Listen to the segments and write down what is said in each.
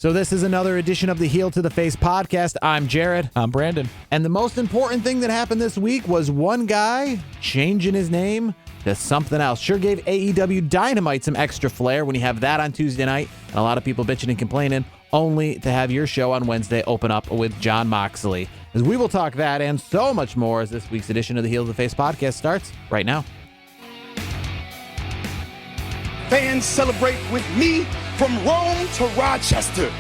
So this is another edition of the Heel to the Face podcast. I'm Jared. I'm Brandon. And the most important thing that happened this week was one guy changing his name to something else. Sure gave AEW Dynamite some extra flair when you have that on Tuesday night, and a lot of people bitching and complaining, only to have your show on Wednesday open up with Jon Moxley. As we will talk that and so much more as this week's edition of the Heel to the Face podcast starts right now. Fans celebrate with me from Rome to Rochester.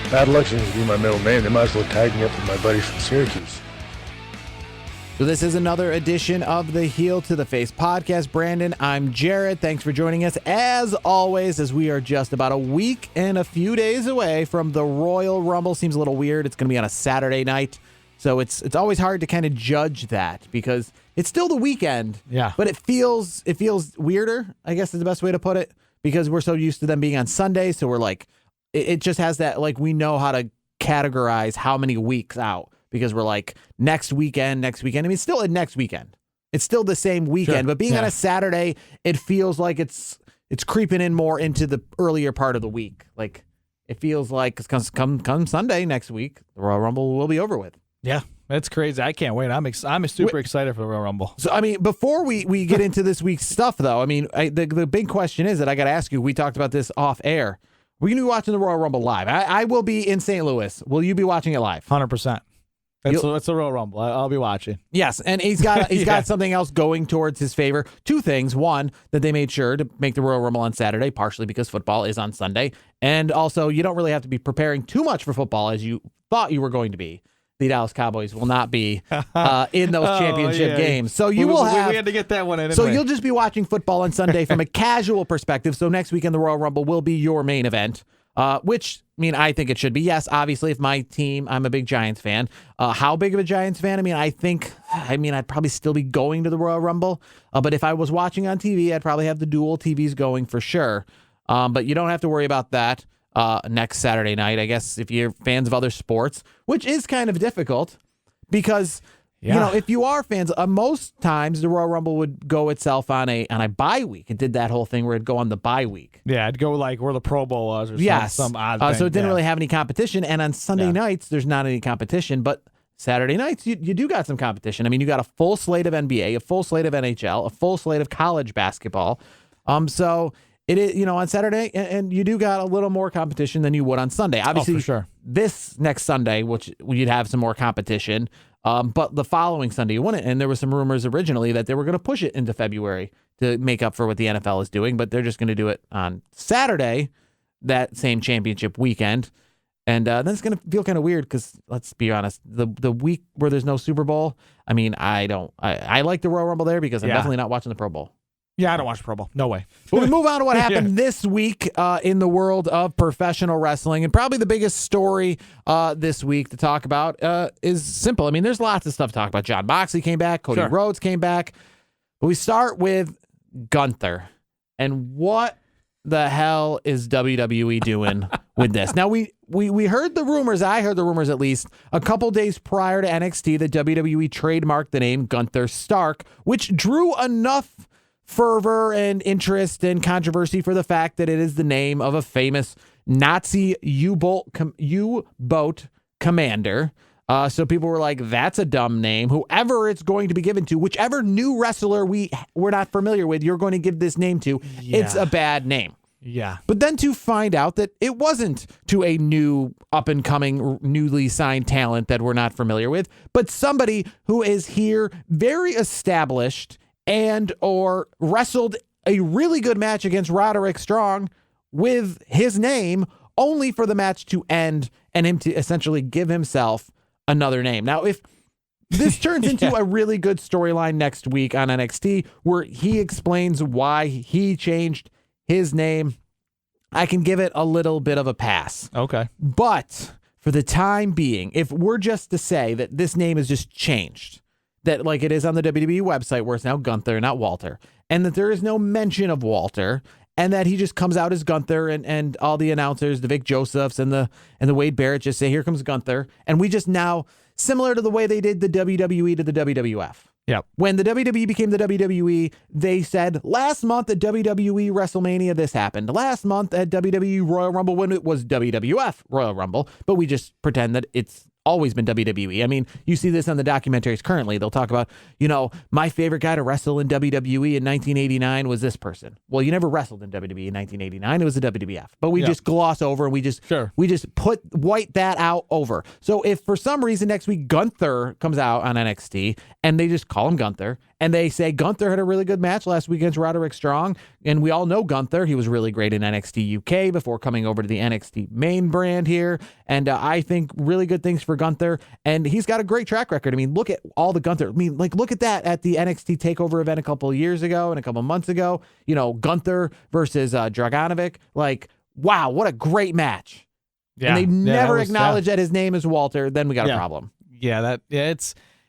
Bad luck seems to be my middle name. They might as well tag me up with my buddies from Syracuse. So this is another edition of the Heel to the Face podcast. Brandon, I'm Jared. Thanks for joining us as always, as we are just about a week and a few days away from the Royal Rumble. Seems a little weird. It's going to be on a Saturday night. So it's always hard to kind of judge that because it's still the weekend. Yeah. But it feels weirder, I guess is the best way to put it, because we're so used to them being on Sunday. So we're like, it just has that, like, we know how to categorize how many weeks out because we're like next weekend. I mean, it's still a next weekend. It's still the same weekend, sure. But being on a Saturday, it feels like it's creeping in more into the earlier part of the week. Like it feels like come Sunday next week, the Royal Rumble will be over with. Yeah, that's crazy. I can't wait. I'm super excited for the Royal Rumble. So, I mean, before we get into this week's stuff, though, I mean, the big question is that I got to ask you, we talked about this off air. We're going to be watching the Royal Rumble live. I will be in St. Louis. Will you be watching it live? 100%. It's the Royal Rumble. I'll be watching. Yes, and he's got something else going towards his favor. Two things. One, that they made sure to make the Royal Rumble on Saturday, partially because football is on Sunday. And also, you don't really have to be preparing too much for football as you thought you were going to be. The Dallas Cowboys will not be in those championship games. So you will have... We had to get that one in. So you'll just be watching football on Sunday from a casual perspective. So next weekend, the Royal Rumble will be your main event, which, I mean, I think it should be. Yes, obviously, if my team... I'm a big Giants fan. How big of a Giants fan? I mean, I'd probably still be going to the Royal Rumble. But if I was watching on TV, I'd probably have the dual TVs going for sure. But you don't have to worry about that. Next Saturday night, I guess, if you're fans of other sports, which is kind of difficult because, you know, if you are fans, most times the Royal Rumble would go itself on a bye week. It did that whole thing where it'd go on the bye week. Yeah, it'd go like where the Pro Bowl was or some odd thing. So it didn't really have any competition. And on Sunday nights, there's not any competition. But Saturday nights, you do got some competition. I mean, you got a full slate of NBA, a full slate of NHL, a full slate of college basketball. So... It is, you know, on Saturday, and you do got a little more competition than you would on Sunday. Obviously, for sure. This next Sunday, which you'd have some more competition, but the following Sunday you wouldn't. And there were some rumors originally that they were going to push it into February to make up for what the NFL is doing, but they're just going to do it on Saturday, that same championship weekend. And then it's going to feel kind of weird because, let's be honest, the week where there's no Super Bowl, I mean, I like the Royal Rumble there because I'm definitely not watching the Pro Bowl. Yeah, I don't watch Pro Bowl. No way. But we move on to what happened this week in the world of professional wrestling. And probably the biggest story this week to talk about is simple. I mean, there's lots of stuff to talk about. Jon Moxley came back. Cody Rhodes came back. But we start with Gunther. And what the hell is WWE doing with this? Now, we heard the rumors. I heard the rumors at least a couple days prior to NXT that WWE trademarked the name Gunther Stark, which drew enough fervor and interest and controversy for the fact that it is the name of a famous Nazi U-boat commander. So people were like, that's a dumb name. Whoever it's going to be given to, whichever new wrestler we're not familiar with, you're going to give this name to, it's a bad name. Yeah. But then to find out that it wasn't to a new up-and-coming, newly signed talent that we're not familiar with, but somebody who is here very established and or wrestled a really good match against Roderick Strong with his name, only for the match to end and him to essentially give himself another name. Now, if this turns into a really good storyline next week on NXT, where he explains why he changed his name, I can give it a little bit of a pass. Okay. But for the time being, if we're just to say that this name is just changed, that like it is on the WWE website where it's now Gunther, not Walter, and that there is no mention of Walter, and that he just comes out as Gunther, and all the announcers, the Vic Josephs and the Wade Barrett, just say, here comes Gunther, and we just now, similar to the way they did the WWE to the WWF, Yep. When the WWE became the WWE, they said last month at WWE WrestleMania, this happened. Last month at WWE Royal Rumble, when it was WWF Royal Rumble, but we just pretend that it's always been WWE. I mean, you see this on the documentaries currently. They'll talk about, my favorite guy to wrestle in WWE in 1989 was this person. Well, you never wrestled in WWE in 1989. It was the WWF. But we just gloss over and we just white that out over. So if for some reason next week Gunther comes out on NXT and they just call him Gunther and they say Gunther had a really good match last week against Roderick Strong, and we all know Gunther, he was really great in NXT UK before coming over to the NXT main brand here, and I think really good things for Gunther, and he's got a great track record. I mean, look at all the Gunther. I mean, look at that at the NXT TakeOver event a couple of years ago and a couple of months ago. Gunther versus Draganovic. Wow, what a great match. Yeah, and they never acknowledge that his name is Walter. Then we got a problem.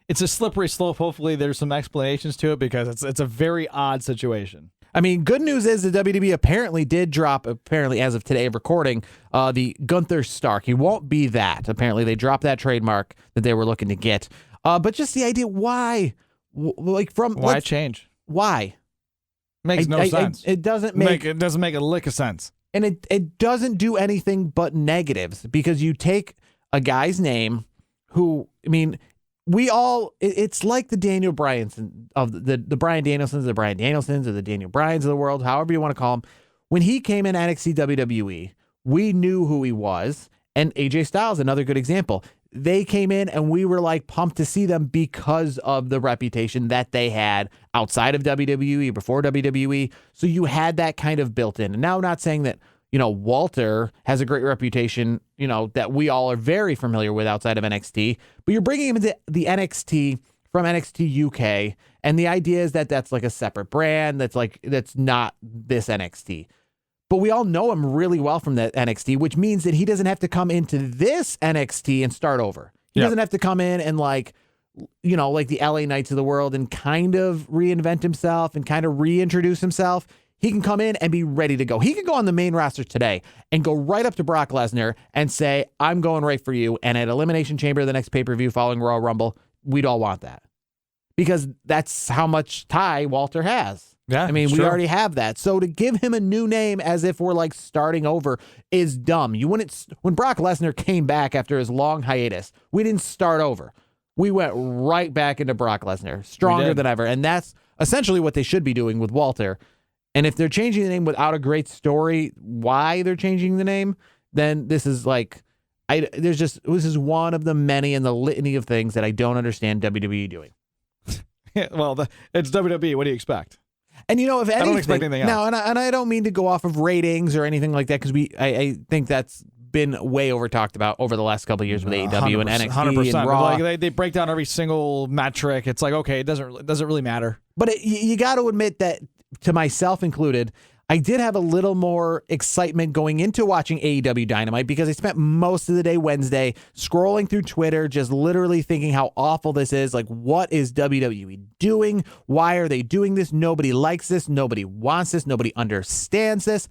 It's a slippery slope. Hopefully there's some explanations to it because it's a very odd situation. I mean, good news is the WWE apparently did drop, as of today of recording, the Gunther Stark. He won't be that. Apparently they dropped that trademark that they were looking to get. But just the idea, why? Why change? Why? Makes no sense. It doesn't make a lick of sense. And it doesn't do anything but negatives, because you take a guy's name who, I mean, it's like the Daniel Bryans of the Bryan Danielsons, the Bryan Danielsons, or the Daniel Bryans of the world, however you want to call them. When he came in NXT WWE, we knew who he was. And AJ Styles, another good example. They came in and we were pumped to see them because of the reputation that they had outside of WWE, before WWE. So you had that kind of built in. And now I'm not saying that, Walter has a great reputation, that we all are very familiar with outside of NXT, but you're bringing him into the NXT from NXT UK. And the idea is that that's a separate brand. That's not this NXT. But we all know him really well from that NXT, which means that he doesn't have to come into this NXT and start over. He doesn't have to come in and like the LA Knights of the world and kind of reinvent himself and kind of reintroduce himself. He can come in and be ready to go. He can go on the main roster today and go right up to Brock Lesnar and say, I'm going right for you. And at Elimination Chamber, the next pay-per-view following Royal Rumble, we'd all want that. Because that's how much tie Walter has. Yeah, I mean, we already have that. So to give him a new name as if we're starting over is dumb. When Brock Lesnar came back after his long hiatus, we didn't start over. We went right back into Brock Lesnar, stronger than ever. And that's essentially what they should be doing with Walter. And if they're changing the name without a great story, why they're changing the name, then this is this is one of the many in the litany of things that I don't understand WWE doing. Well, it's WWE. What do you expect? And if anything, I don't expect anything else. No, and I don't mean to go off of ratings or anything like that, because I think that's been way over talked about over the last couple of years with AEW and NXT 100%. And Raw. They break down every single metric. It's okay, it doesn't really matter. But you got to admit that, to myself included, I did have a little more excitement going into watching AEW Dynamite, because I spent most of the day Wednesday scrolling through Twitter, just literally thinking how awful this is. What is WWE doing? Why are they doing this? Nobody likes this. Nobody wants this. Nobody understands this.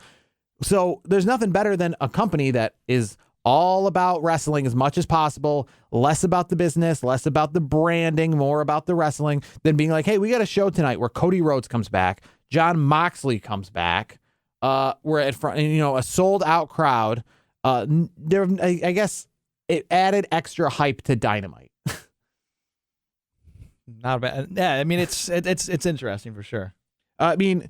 So there's nothing better than a company that is all about wrestling as much as possible, less about the business, less about the branding, more about the wrestling, than being like, hey, we got a show tonight where Cody Rhodes comes back, Jon Moxley comes back. We're at front, a sold out crowd. I guess it added extra hype to Dynamite. Not bad. Yeah, I mean, it's interesting for sure. I mean,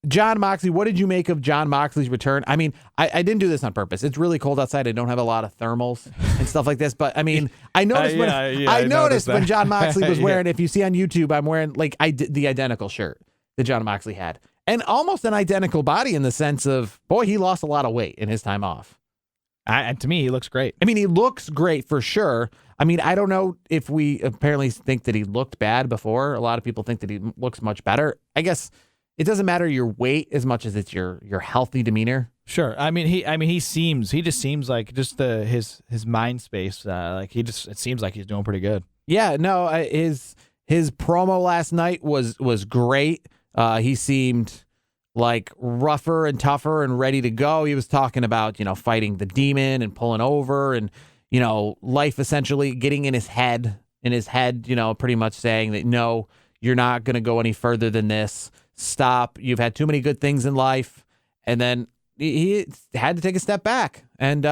Jon Moxley, what did you make of Jon Moxley's return? I mean, I didn't do this on purpose. It's really cold outside. I don't have a lot of thermals and stuff like this. But I mean, I noticed I noticed when Jon Moxley was wearing, if you see on YouTube, I'm wearing the identical shirt that Jon Moxley had. And almost an identical body in the sense of, boy, he lost a lot of weight in his time off. And to me, he looks great. I mean, he looks great for sure. I mean, I don't know if we apparently think that he looked bad before. A lot of people think that he looks much better. I guess it doesn't matter your weight as much as it's your healthy demeanor. Sure. he just seems like his mind space. It seems like he's doing pretty good. Yeah, no, his promo last night was great. He seemed rougher and tougher and ready to go. He was talking about, fighting the demon and pulling over and, life essentially getting in his head, pretty much saying that, no, You're not going to go any further than this. Stop. You've had too many good things in life. And then he had to take a step back. And,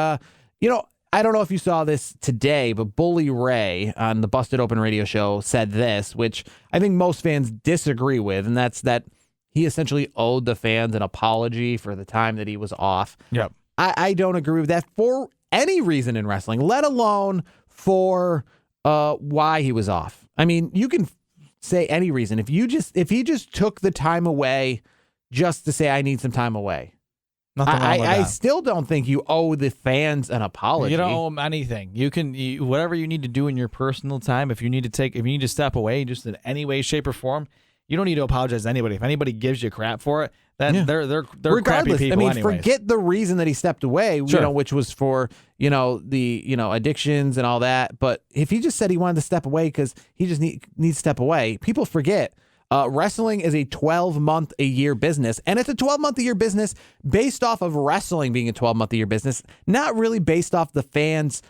I don't know if you saw this today, but Bully Ray on the Busted Open radio show said this, which I think most fans disagree with, and that's that he essentially owed the fans an apology for the time that he was off. Yep. I don't agree with that for any reason in wrestling, let alone for why he was off. I mean, you can say any reason. If he just took the time away just to say, I need some time away. Nothing wrong with I that. still don't think you owe the fans an apology. You don't owe them anything. You can whatever you need to do in your personal time. If you need to step away, just in any way, shape, or form, you don't need to apologize to anybody. If anybody gives you crap for it, then they're crappy people. I mean, anyways. forget the reason that he stepped away. Sure. Which was for the addictions and all that. But if he just said he wanted to step away because he just needs to step away, people forget. Wrestling is a 12-month-a-year business, and it's a 12-month-a-year business based off of wrestling being a 12-month-a-year business, not really based off the fans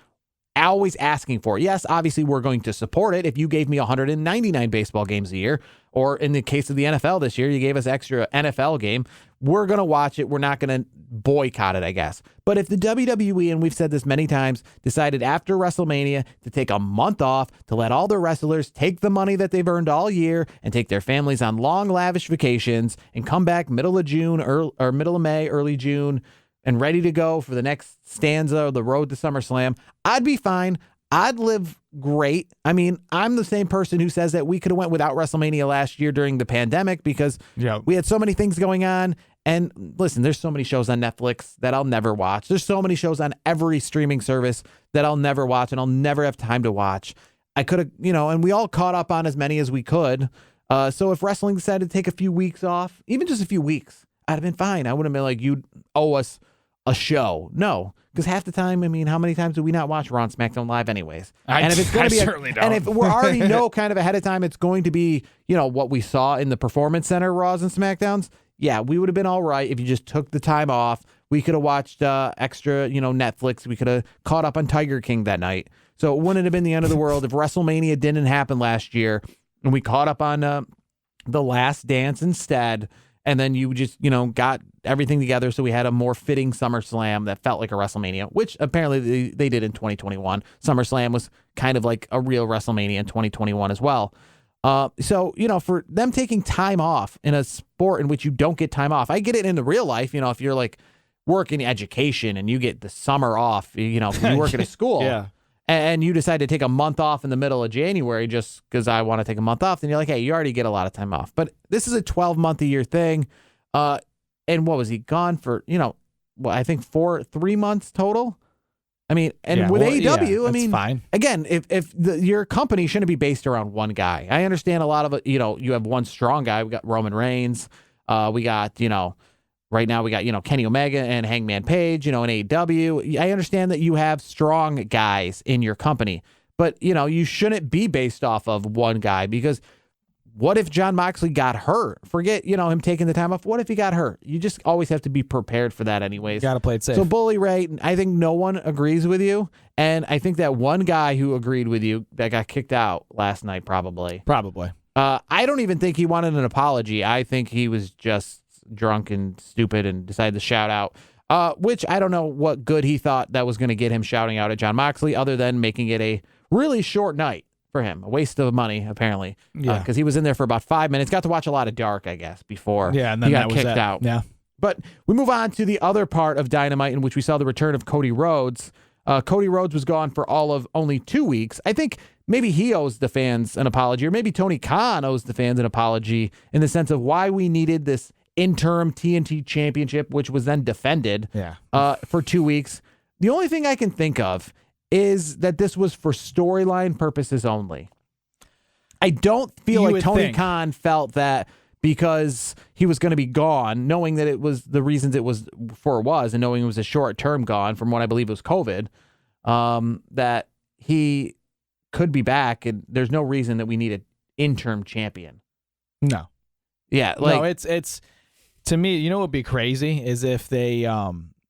always asking for it. Yes, obviously, we're going to support it. If you gave me 199 baseball games a year, or in the case of the NFL this year, you gave us extra NFL game, we're going to watch it. We're not going to boycott it, I guess. But if the WWE, and we've said this many times, decided after WrestleMania to take a month off to let all their wrestlers take the money that they've earned all year and take their families on long, lavish vacations and come back middle of June or middle of May, early June, and ready to go for the next stanza of the road to SummerSlam, I'd be fine. I'd live great. I mean, I'm the same person who says that we could have went without WrestleMania last year during the pandemic because we had so many things going on. And listen, there's so many shows on Netflix that I'll never watch. There's so many shows on every streaming service that I'll never watch and I'll never have time to watch. I could have, and we all caught up on as many as we could. So if wrestling decided to take a few weeks off, even just a few weeks, I'd have been fine. I wouldn't have been like, you owe us a show. No, because half the time, I mean, how many times do we not watch Raw and SmackDown live anyways? And if it's going to be, certainly don't. And if we already know kind of ahead of time, it's going to be, what we saw in the Performance Center Raws and SmackDowns. Yeah, we would have been all right if you just took the time off. We could have watched extra, Netflix. We could have caught up on Tiger King that night. So it wouldn't have been the end of the world if WrestleMania didn't happen last year and we caught up on The Last Dance instead. And then you just, got everything together so we had a more fitting SummerSlam that felt like a WrestleMania, which apparently they did in 2021. SummerSlam was kind of like a real WrestleMania in 2021 as well. So, for them taking time off in a sport in which you don't get time off, I get it in the real life. If you're like working education and you get the summer off, you work at a school. Yeah. And you decide to take a month off in the middle of January just because I want to take a month off, then you're like, hey, you already get a lot of time off. But this is a 12-month-a-year thing. And what was he gone for, I think 3 months total? I mean, and with AEW, I mean, fine. Again, if your company shouldn't be based around one guy. I understand a lot of it, you have one strong guy. We got Roman Reigns. We got, right now we got, Kenny Omega and Hangman Page, in AEW. I understand that you have strong guys in your company, but, you shouldn't be based off of one guy because what if Jon Moxley got hurt? Forget, him taking the time off. What if he got hurt? You just always have to be prepared for that anyways. Got to play it safe. So Bully Ray, I think no one agrees with you. And I think that one guy who agreed with you that got kicked out last night probably. I don't even think he wanted an apology. I think he was just drunk and stupid and decided to shout out, which I don't know what good he thought that was going to get him shouting out at Jon Moxley other than making it a really short night for him. A waste of money, apparently. Yeah. Because he was in there for about 5 minutes. Got to watch a lot of Dark, I guess, before and then he got that was kicked out. Yeah. But we move on to the other part of Dynamite in which we saw the return of Cody Rhodes. Cody Rhodes was gone for all of only 2 weeks. I think maybe he owes the fans an apology, or maybe Tony Khan owes the fans an apology in the sense of why we needed this interim TNT championship, which was then defended for 2 weeks. The only thing I can think of is that this was for storyline purposes only. I don't feel like Tony Khan felt that because he was going to be gone, knowing that it was the reasons it was for was, and knowing it was a short-term gone from what I believe was COVID, that he could be back, and there's no reason that we need an interim champion. No. Yeah. No, it's to me, what would be crazy is if they,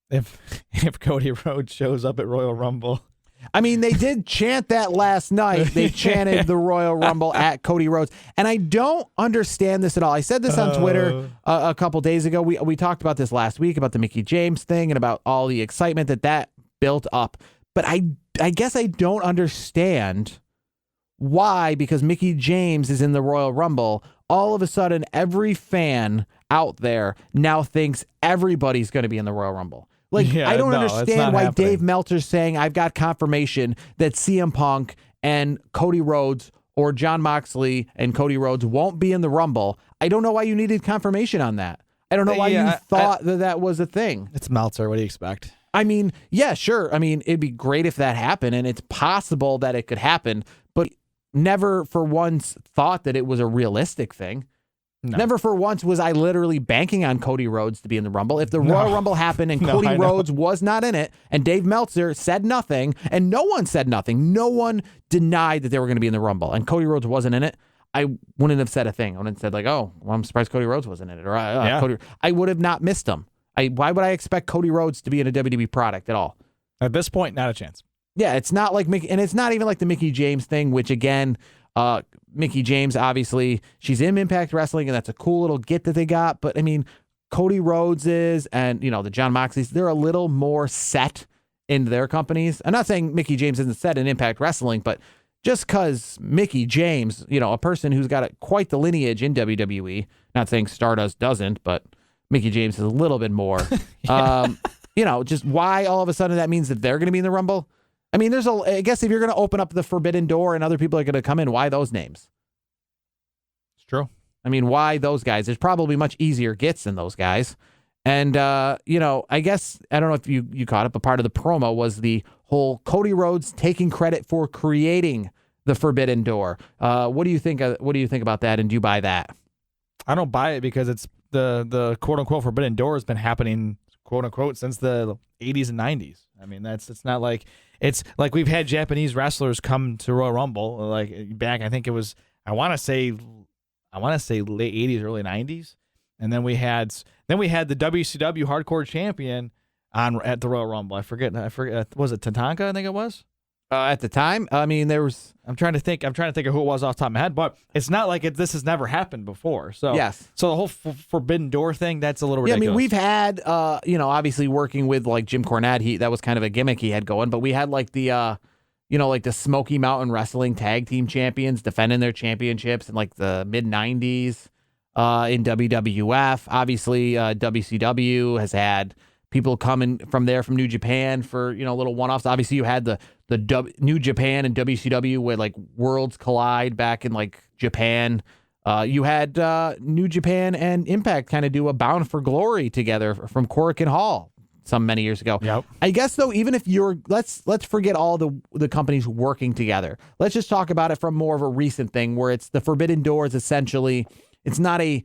if Cody Rhodes shows up at Royal Rumble. I mean, they did chant that last night. They chanted the Royal Rumble at Cody Rhodes. And I don't understand this at all. I said this on Twitter a couple days ago. We talked about this last week, about the Mickie James thing and about all the excitement that built up. But I guess I don't understand why, because Mickie James is in the Royal Rumble, all of a sudden every fan out there now thinks everybody's going to be in the Royal Rumble. I don't understand why Dave Meltzer's saying I've got confirmation that CM Punk and Cody Rhodes or Jon Moxley and Cody Rhodes won't be in the Rumble. I don't know why you needed confirmation on that. I don't know why you thought that was a thing. It's Meltzer. What do you expect? I mean, yeah, sure. I mean, it'd be great if that happened, and it's possible that it could happen, but never for once thought that it was a realistic thing. No. Never for once was I literally banking on Cody Rhodes to be in the Rumble. If the Royal Rumble happened and Cody Rhodes was not in it, and Dave Meltzer said nothing, and no one said nothing, no one denied that they were going to be in the Rumble, and Cody Rhodes wasn't in it, I wouldn't have said a thing. I wouldn't have said like, oh, well, I'm surprised Cody Rhodes wasn't in it, or I would have not missed him. Why would I expect Cody Rhodes to be in a WWE product at all? At this point, not a chance. Yeah, it's not like Mickey, and it's not even like the Mickie James thing, which again, Mickie James, obviously, she's in Impact Wrestling, and that's a cool little get that they got. But I mean, Cody Rhodes is, and the Jon Moxleys, they're a little more set in their companies. I'm not saying Mickie James isn't set in Impact Wrestling, but just because Mickie James, a person who's got quite the lineage in WWE, not saying Stardust doesn't, but Mickie James is a little bit more. Just why all of a sudden that means that they're going to be in the Rumble. I mean, I guess if you're going to open up the forbidden door and other people are going to come in, why those names? It's true. I mean, why those guys? There's probably much easier gets than those guys. And, I guess, I don't know if you caught it, but part of the promo was the whole Cody Rhodes taking credit for creating the forbidden door. What do you think about that? And do you buy that? I don't buy it because it's the quote unquote forbidden door has been happening quote unquote since the 80s and 90s. I mean, it's not like it's like we've had Japanese wrestlers come to Royal Rumble like back. I think it was I want to say late 80s, early 90s, and then we had the WCW Hardcore Champion at the Royal Rumble. I forget. Was it Tatanka? I think it was. At the time, I mean, there was. I'm trying to think of who it was off the top of my head, but it's not like this has never happened before. So yes. So the whole forbidden door thing, that's a little ridiculous. Yeah, I mean, we've had, obviously working with like Jim Cornette, that was kind of a gimmick he had going, but we had like the, like the Smoky Mountain Wrestling Tag Team Champions defending their championships in like the mid '90s in WWF. Obviously, WCW has had people coming from New Japan for, little one-offs. Obviously, you had the New Japan and WCW where like worlds collide back in like Japan. You had New Japan and Impact kind of do a Bound for Glory together from Korakuen Hall many years ago. Yep. I guess though, even if let's forget all the companies working together. Let's just talk about it from more of a recent thing where it's the Forbidden Door is essentially, it's not a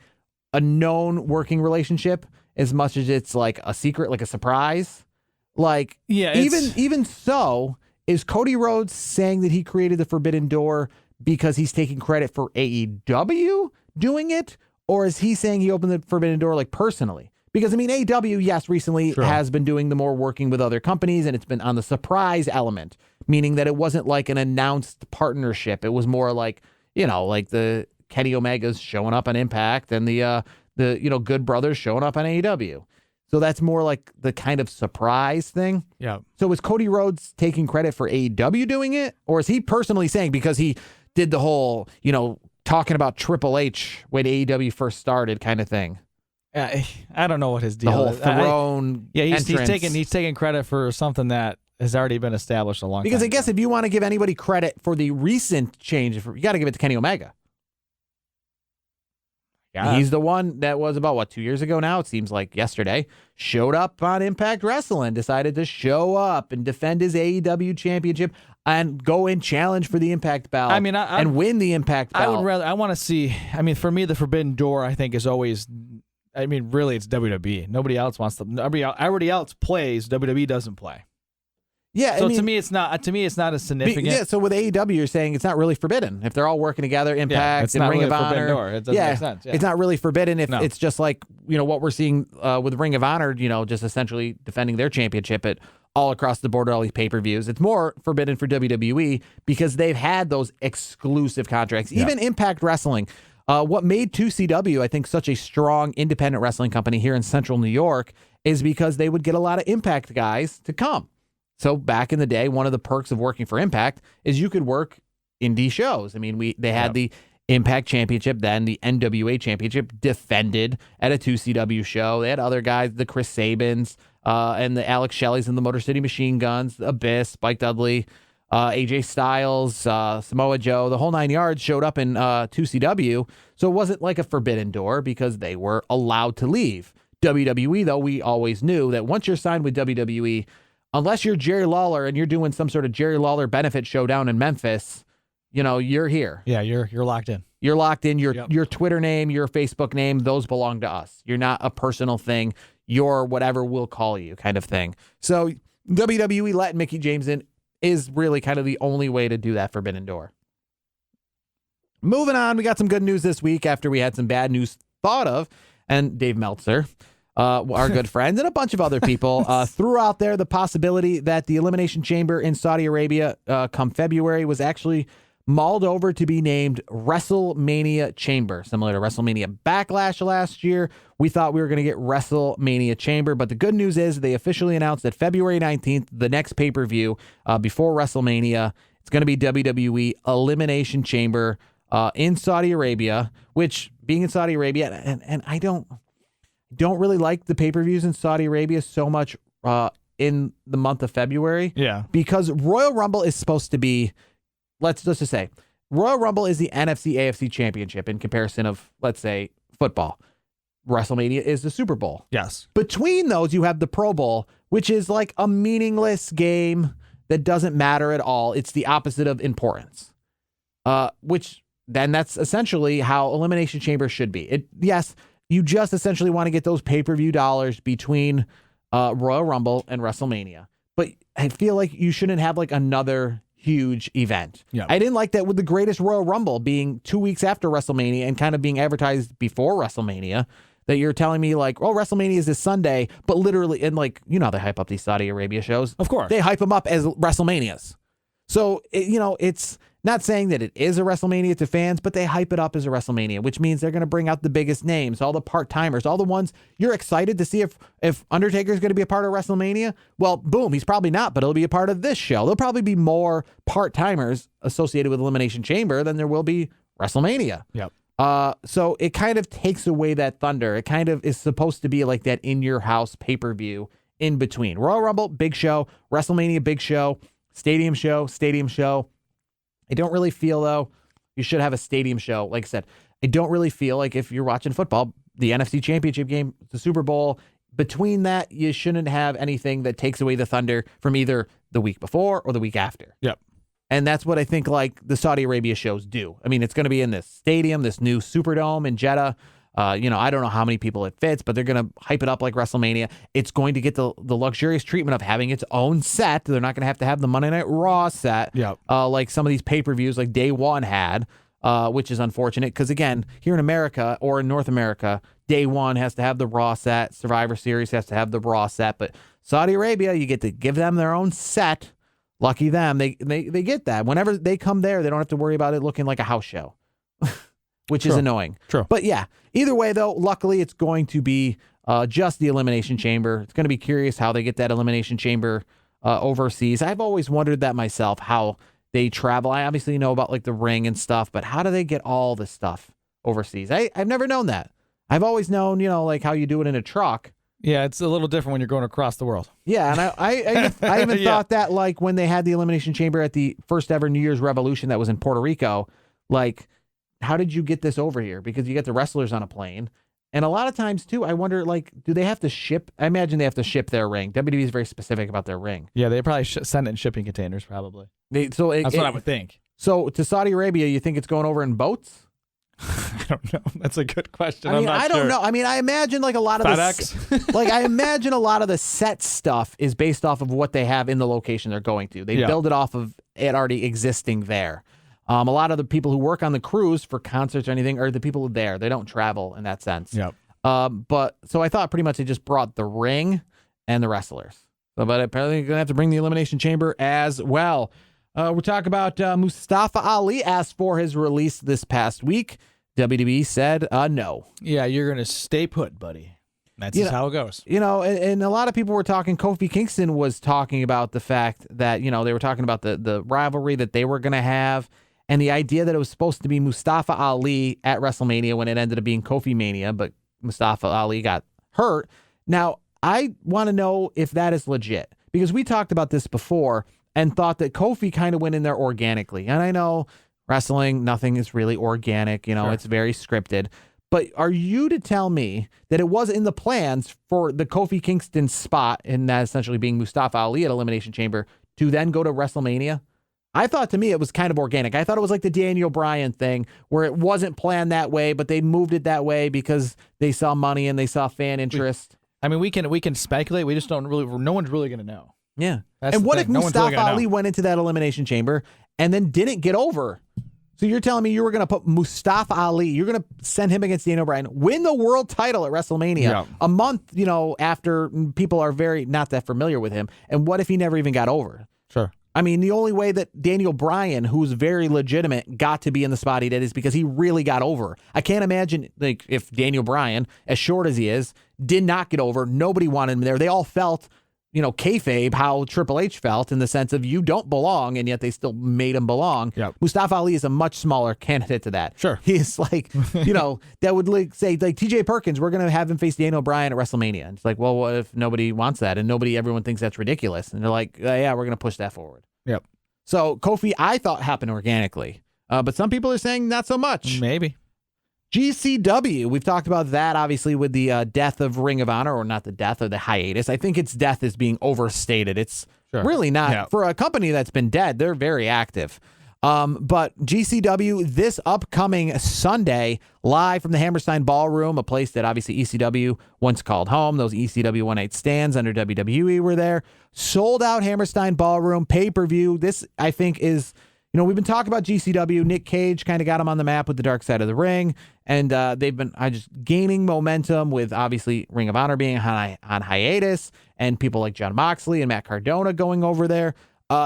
known working relationship as much as it's like a secret, like a surprise. Like, yeah, even so, is Cody Rhodes saying that he created the Forbidden Door because he's taking credit for AEW doing it? Or is he saying he opened the Forbidden Door like personally? Because, I mean, AEW, yes, recently has been doing the more working with other companies, and it's been on the surprise element, meaning that it wasn't like an announced partnership. It was more like, like the Kenny Omega's showing up on Impact and the Good Brothers showing up on AEW. So that's more like the kind of surprise thing. Yeah. So is Cody Rhodes taking credit for AEW doing it? Or is he personally saying because he did the whole, talking about Triple H when AEW first started kind of thing? I don't know what his deal is. The whole throne he's taking credit for something that has already been established a long time Because I guess ago. If you want to give anybody credit for the recent change, you got to give it to Kenny Omega. Yeah. He's the one that was about, 2 years ago now? It seems like yesterday. Showed up on Impact Wrestling, decided to show up and defend his AEW championship and go and challenge for the Impact belt. I mean, and win the Impact belt. I want to see, for me, the Forbidden Door, I think, is always, really, it's WWE. Nobody else wants to, everybody else plays, WWE doesn't play. Yeah, so to me, it's not as significant. Yeah, so with AEW, you're saying it's not really forbidden if they're all working together. Impact and Ring of Honor. It doesn't make sense. Yeah. It's not really forbidden if it's just like what we're seeing with Ring of Honor. Just essentially defending their championship at all across the board, all these pay-per-views. It's more forbidden for WWE because they've had those exclusive contracts. Even Impact Wrestling, what made 2CW, I think, such a strong independent wrestling company here in central New York is because they would get a lot of Impact guys to come. So back in the day, one of the perks of working for Impact is you could work indie shows. I mean, they had the Impact Championship, then the NWA Championship defended at a 2CW show. They had other guys, the Chris Sabins, and the Alex Shelleys and the Motor City Machine Guns, the Abyss, Spike Dudley, AJ Styles, Samoa Joe, the whole 9 yards showed up in 2CW. So it wasn't like a forbidden door because they were allowed to leave. WWE, though, we always knew that once you're signed with WWE, unless you're Jerry Lawler and you're doing some sort of Jerry Lawler benefit show down in Memphis, you're here. Yeah, you're locked in. You're locked in. Your Twitter name, your Facebook name, those belong to us. You're not a personal thing. You're whatever we'll call you kind of thing. So WWE letting Mickie James in is really kind of the only way to do that forbidden door. Moving on, we got some good news this week after we had some bad news thought of, and Dave Meltzer, our good friend, and a bunch of other people threw out there the possibility that the Elimination Chamber in Saudi Arabia come February was actually mulled over to be named WrestleMania Chamber, similar to WrestleMania Backlash last year. We thought we were going to get WrestleMania Chamber, but the good news is they officially announced that February 19th, the next pay-per-view before WrestleMania, it's going to be WWE Elimination Chamber in Saudi Arabia, which being in Saudi Arabia, and I don't really like the pay-per-views in Saudi Arabia so much in the month of February. Yeah. Because Royal Rumble is supposed to be, let's just say, Royal Rumble is the NFC AFC championship in comparison of, let's say, football. WrestleMania is the Super Bowl. Yes. Between those, you have the Pro Bowl, which is like a meaningless game that doesn't matter at all. It's the opposite of importance, which then that's essentially how Elimination Chamber should be. Yes, you just essentially want to get those pay-per-view dollars between Royal Rumble and WrestleMania. But I feel like you shouldn't have like another huge event. Yeah. I didn't like that with the greatest Royal Rumble being 2 weeks after WrestleMania and kind of being advertised before WrestleMania, that you're telling me like, oh, WrestleMania is this Sunday, but literally, and like, how they hype up these Saudi Arabia shows. Of course. They hype them up as WrestleManias. So, it's not saying that it is a WrestleMania to fans, but they hype it up as a WrestleMania, which means they're going to bring out the biggest names, all the part-timers, all the ones you're excited to see if Undertaker is going to be a part of WrestleMania. Well, boom, he's probably not, but he'll be a part of this show. There'll probably be more part-timers associated with Elimination Chamber than there will be WrestleMania. Yep. So it kind of takes away that thunder. It kind of is supposed to be like that in-your-house pay-per-view in between. Royal Rumble, big show. WrestleMania, big show. Stadium show. I don't really feel, though, you should have a stadium show. Like I said, I don't really feel like if you're watching football, the NFC Championship game, the Super Bowl, between that, you shouldn't have anything that takes away the thunder from either the week before or the week after. Yep. And that's what I think like the Saudi Arabia shows do. I mean, it's going to be in this stadium, this new Superdome in Jeddah. I don't know how many people it fits, but they're going to hype it up like WrestleMania. It's going to get the luxurious treatment of having its own set. They're not going to have the Monday Night Raw set, like some of these pay-per-views like Day One had, which is unfortunate because, again, here in America or in North America, Day One has to have the Raw set. Survivor Series has to have the Raw set. But Saudi Arabia, you get to give them their own set. Lucky them. They get that. Whenever they come there, they don't have to worry about it looking like a house show. Which is annoying. True. But yeah, either way, though, luckily it's going to be just the Elimination Chamber. It's going to be curious how they get that Elimination Chamber overseas. I've always wondered that myself, how they travel. I obviously know about like the ring and stuff, but how do they get all this stuff overseas? I've never known that. I've always known, like how you do it in a truck. Yeah, it's a little different when you're going across the world. Yeah, and I even thought that like when they had the Elimination Chamber at the first ever New Year's Revolution that was in Puerto Rico, like, how did you get this over here? Because you get the wrestlers on a plane. And a lot of times, too, I wonder, like, do they have to ship? I imagine they have to ship their ring. WWE is very specific about their ring. Yeah, they probably send it in shipping containers, probably. That's what I would think. So to Saudi Arabia, you think it's going over in boats? I don't know. That's a good question. I don't know. I mean, I imagine like a lot of FedEx? I imagine a lot of the set stuff is based off of what they have in the location they're going to. They build it off of it already existing there. A lot of the people who work on the cruise for concerts or anything are the people there. They don't travel in that sense. Yep. But so I thought pretty much they just brought the ring and the wrestlers. But apparently, you're going to have to bring the Elimination Chamber as well. We're talking about Mustafa Ali asked for his release this past week. WWE said no. Yeah, you're going to stay put, buddy. That's just how it goes. And a lot of people were talking, Kofi Kingston was talking about the fact that, they were talking about the rivalry that they were going to have and the idea that it was supposed to be Mustafa Ali at WrestleMania when it ended up being Kofi Mania, but Mustafa Ali got hurt. Now, I want to know if that is legit because we talked about this before and thought that Kofi kind of went in there organically. And I know wrestling, nothing is really organic. Sure. It's very scripted. But are you to tell me that it was in the plans for the Kofi Kingston spot, and that essentially being Mustafa Ali at Elimination Chamber, to then go to WrestleMania? I thought to me it was kind of organic. I thought it was like the Daniel Bryan thing where it wasn't planned that way, but they moved it that way because they saw money and they saw fan interest. We can speculate. We just don't really. No one's really going to know. Yeah. And what if Mustafa Ali went into that Elimination Chamber and then didn't get over? So you're telling me you were going to put Mustafa Ali, you're going to send him against Daniel Bryan, win the world title at WrestleMania a month, after people are very not that familiar with him. And what if he never even got over? Sure. I mean, the only way that Daniel Bryan, who's very legitimate, got to be in the spot he did is because he really got over. I can't imagine if Daniel Bryan, as short as he is, did not get over. Nobody wanted him there. They all felt, kayfabe, how Triple H felt in the sense of you don't belong, and yet they still made him belong. Yep. Mustafa Ali is a much smaller candidate to that. Sure. He's like, that would say TJ Perkins, we're going to have him face Daniel Bryan at WrestleMania. And it's like, well, what if nobody wants that? And everyone thinks that's ridiculous. And they're like, yeah, we're going to push that forward. Yep. So Kofi, I thought happened organically, but some people are saying not so much. Maybe. GCW, we've talked about that, obviously, with the death of Ring of Honor, or not the death, or the hiatus. I think its death is being overstated. It's really not. Yeah. For a company that's been dead, they're very active. But GCW, this upcoming Sunday, live from the Hammerstein Ballroom, a place that obviously ECW once called home. Those ECW one-night stands under WWE were there. Sold out Hammerstein Ballroom, pay-per-view. This, I think, is... we've been talking about GCW. Nick Cage kind of got them on the map with the Dark Side of the Ring, and they've been just gaining momentum with obviously Ring of Honor being on hiatus, and people like Jon Moxley and Matt Cardona going over there.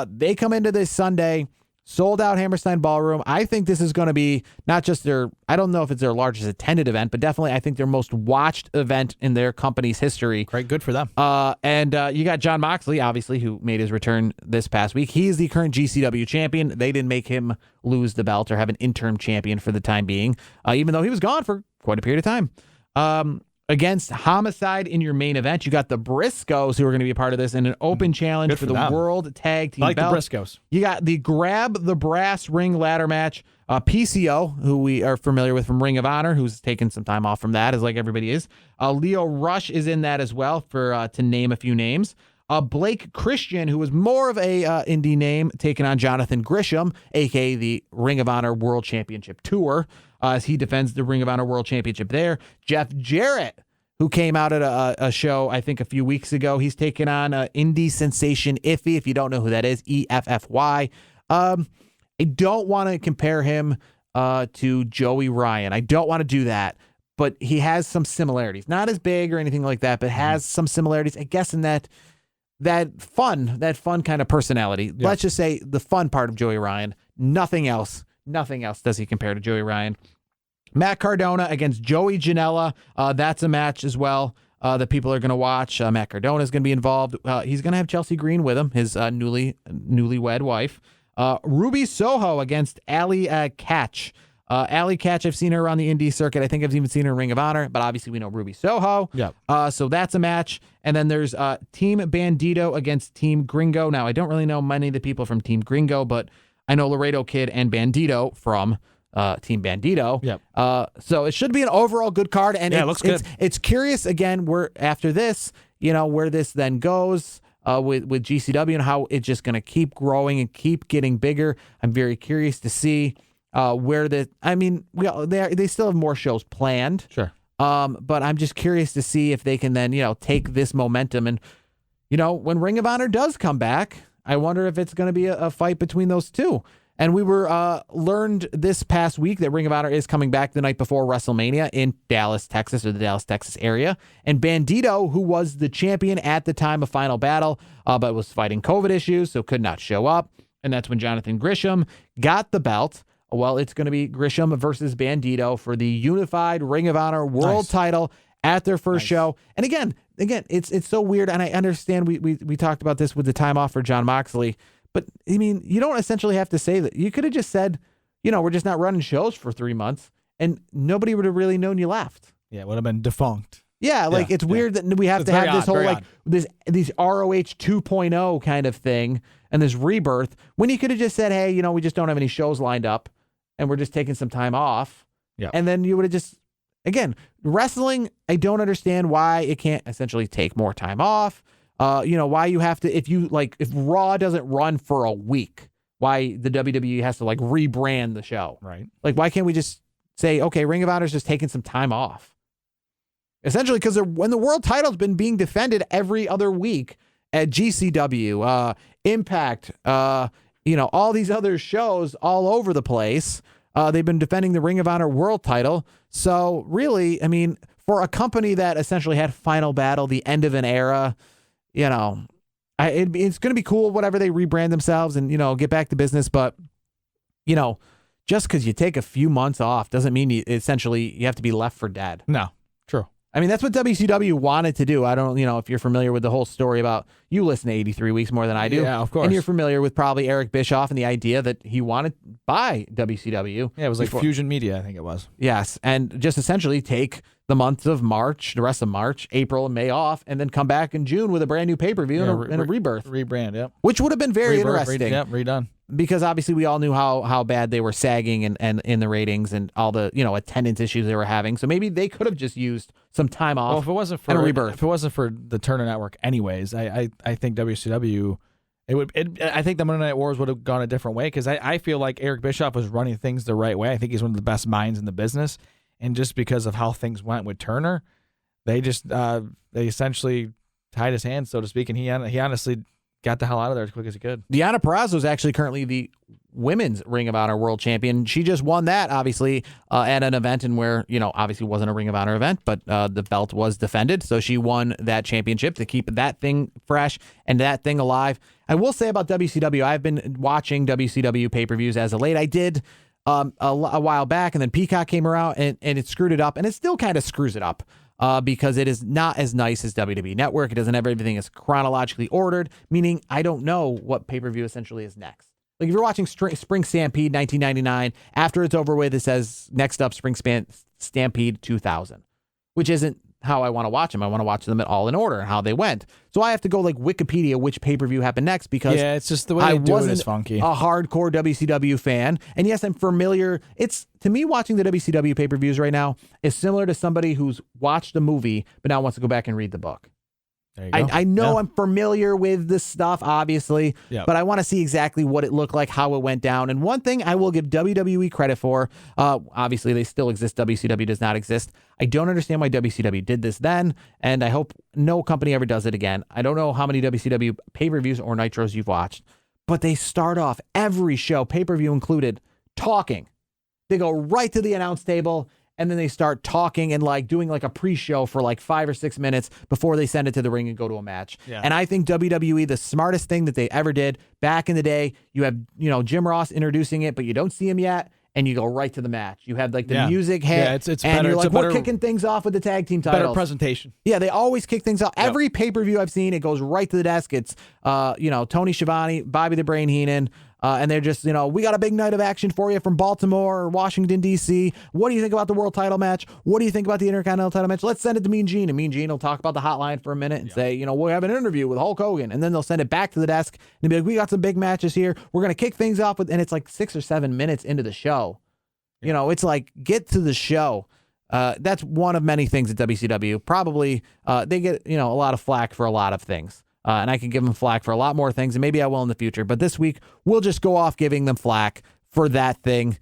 They come into this Sunday, sold out Hammerstein Ballroom. I think this is going to be not just I don't know if it's their largest attended event, but definitely I think their most watched event in their company's history. Great, good for them. And you got Jon Moxley, obviously, who made his return this past week. He is the current GCW champion. They didn't make him lose the belt or have an interim champion for the time being, even though he was gone for quite a period of time. Against Homicide in your main event, you got the Briscoes, who are going to be a part of this, in an open challenge for the World Tag Team belt. The Briscoes. You got the Grab the Brass ring ladder match. PCO, who we are familiar with from Ring of Honor, who's taken some time off from that, as like everybody is. Leo Rush is in that as well, for to name a few names. Blake Christian, who was more of a indie name, taking on Jonathan Grisham, a.k.a. the Ring of Honor World Championship Tour, as he defends the Ring of Honor World Championship there. Jeff Jarrett, who came out at a show, I think, a few weeks ago. He's taking on indie sensation Iffy, if you don't know who that is, EFFY. I don't want to compare him to Joey Ryan. I don't want to do that, but he has some similarities. Not as big or anything like that, but has some similarities, I guess, in that fun kind of personality. Yeah. Let's just say the fun part of Joey Ryan. Nothing else does he compare to Joey Ryan. Matt Cardona against Joey Janela. That's a match as well that people are going to watch. Matt Cardona is going to be involved. He's going to have Chelsea Green with him, his newlywed wife. Ruby Soho against Allie Catch. Allie Catch, I've seen her around the indie circuit. I think I've even seen her in Ring of Honor, but obviously we know Ruby Soho. Yeah. So that's a match. And then there's Team Bandito against Team Gringo. Now, I don't really know many of the people from Team Gringo, but I know Laredo Kid and Bandito from Team Bandito. Yep. So it should be an overall good card. And it looks good. It's curious, again, after this, where this then goes. With GCW and how it's just going to keep growing and keep getting bigger. I'm very curious to see where they still have more shows planned. Sure. But I'm just curious to see if they can then, take this momentum and, when Ring of Honor does come back, I wonder if it's going to be a fight between those two. And we were learned this past week that Ring of Honor is coming back the night before WrestleMania in Dallas, Texas, or the Dallas, Texas area. And Bandito, who was the champion at the time of Final Battle, but was fighting COVID issues, so could not show up. And that's when Jonathan Grisham got the belt. Well, it's going to be Grisham versus Bandito for the unified Ring of Honor world title at their first show. And again, it's so weird. And I understand we talked about this with the time off for Jon Moxley. But, I mean, you don't essentially have to say that. You could have just said, we're just not running shows for 3 months, and nobody would have really known you left. Yeah, it would have been defunct. Yeah, it's weird that we have to have this whole, these ROH 2.0 kind of thing and this rebirth, when you could have just said, hey, we just don't have any shows lined up, and we're just taking some time off. Yeah. And then you would have just, again, wrestling, I don't understand why it can't essentially take more time off. Why you have to, if Raw doesn't run for a week, why the WWE has to rebrand the show. Right. Why can't we just say, okay, Ring of Honor's just taking some time off? Essentially, because when the world title's been being defended every other week at GCW, Impact, all these other shows all over the place, they've been defending the Ring of Honor world title. So really, I mean, for a company that essentially had Final Battle, the end of an era, it's going to be cool, whatever they rebrand themselves and, get back to business. But, just because you take a few months off doesn't mean you have to be left for dead. No, true. I mean, that's what WCW wanted to do. I don't, if you're familiar with the whole story about, you listen to 83 Weeks more than I do. Yeah, of course. And you're familiar with probably Eric Bischoff and the idea that he wanted to buy WCW. Yeah, it was Fusion Media, I think it was. Yes, and just essentially take the months of March, the rest of March, April, and May off, and then come back in June with a brand new pay-per-view and a rebirth. Rebrand, yep. Which would have been very interesting. Redone. Because obviously we all knew how bad they were sagging and in the ratings and all the attendance issues they were having. So maybe they could have just used some time off. Well, if it wasn't for a rebirth, if it wasn't for the Turner Network, anyways, I think WCW, I think the Monday Night Wars would have gone a different way because I feel like Eric Bischoff was running things the right way. I think he's one of the best minds in the business, and just because of how things went with Turner, they essentially tied his hands, so to speak, and he honestly got the hell out of there as quick as he could. Deonna Purrazzo is actually currently the women's Ring of Honor world champion. She just won that, obviously, at an event in where, obviously wasn't a Ring of Honor event, but the belt was defended. So she won that championship to keep that thing fresh and that thing alive. I will say about WCW, I've been watching WCW pay-per-views as of late. I did a while back, and then Peacock came around and it screwed it up, and it still kind of screws it up. Because it is not as nice as WWE Network. It doesn't have everything as chronologically ordered, meaning I don't know what pay-per-view essentially is next. Like if you're watching Spring Stampede 1999, after it's over with, it says next up Spring Stampede 2000, which isn't how I want to watch them. I want to watch them all in order, how they went. So I have to go Wikipedia which pay-per-view happened next because it's just the way they do it is funky. A hardcore WCW fan. And yes, I'm familiar. To me, watching the WCW pay-per-views right now is similar to somebody who's watched a movie but now wants to go back and read the book. There you go. I know I'm familiar with this stuff, obviously, but I want to see exactly what it looked like, how it went down. And one thing I will give WWE credit for, obviously they still exist, WCW does not exist. I don't understand why WCW did this then, and I hope no company ever does it again. I don't know how many WCW pay-per-views or Nitros you've watched, but they start off every show, pay-per-view included, talking. They go right to the announce table, and then they start talking and doing a pre-show for 5 or 6 minutes before they send it to the ring and go to a match. Yeah. And I think WWE, the smartest thing that they ever did back in the day, you have, Jim Ross introducing it, but you don't see him yet. And you go right to the match. You have the music hit. Yeah, it's and better. You're we're kicking things off with the tag team titles. Better presentation. Yeah, they always kick things off. Every pay-per-view I've seen, it goes right to the desk. It's, Tony Schiavone, Bobby the Brain Heenan, and they're just, we got a big night of action for you from Baltimore or Washington, D.C. What do you think about the world title match? What do you think about the Intercontinental title match? Let's send it to Mean Gene. And Mean Gene will talk about the hotline for a minute and say, we'll have an interview with Hulk Hogan. And then they'll send it back to the desk and be like, we got some big matches here. We're going to kick things off with, and it's 6 or 7 minutes into the show. It's get to the show. That's one of many things at WCW. Probably they get, a lot of flack for a lot of things. And I can give them flack for a lot more things, and maybe I will in the future. But this week, we'll just go off giving them flack for that thing.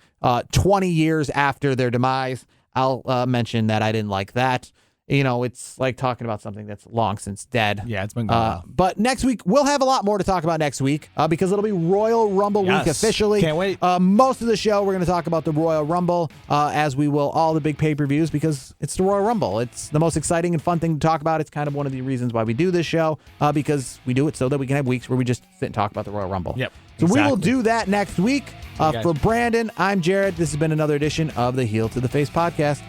20 years after their demise, I'll mention that I didn't like that. it's like talking about something that's long since dead. Yeah, it's been going on. But next week, we'll have a lot more to talk about next week because it'll be Royal Rumble week officially. Can't wait. Most of the show, we're going to talk about the Royal Rumble, as we will all the big pay-per-views, because it's the Royal Rumble. It's the most exciting and fun thing to talk about. It's kind of one of the reasons why we do this show, because we do it so that we can have weeks where we just sit and talk about the Royal Rumble. Yep. So exactly. we will do that next week. For Brandon, I'm Jared. This has been another edition of the Heel to the Face podcast.